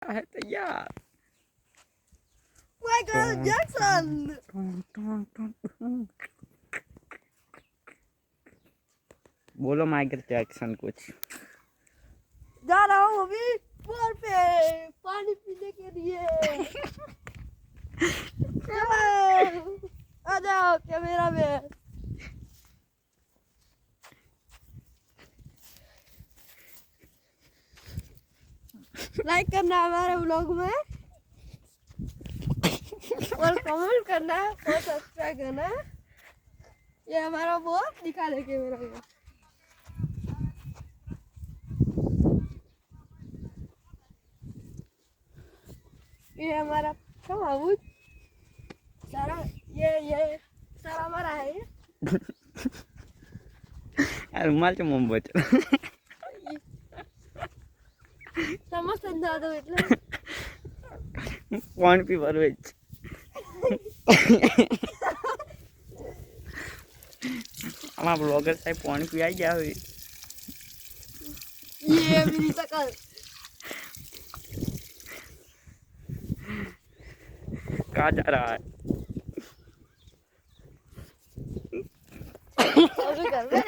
है तैयार। Michael Jackson. बोलो माइकल जैक्सन कुछ। जा रहा हूँ अभी बोर पे पानी पीने के लिए। चलो आ जाओ कैमरा में। लाइक करना हमारे व्लॉग में और कमेंट करना और सब्सक्राइब करना। ये हमारा बोट दिखा दे कैमरा में। ये हमारा कमाऊद सारा ये सारा हमारा है। रुमाल से मोम बच समझ समझा दो એટલે પાણી પીવાનું જ આમાં બ્લોગર સાહેબ પાણી પીવાઈ ગયા હોય। ये अभी नहीं सकल कहाँ जा रहा है? अभी घर में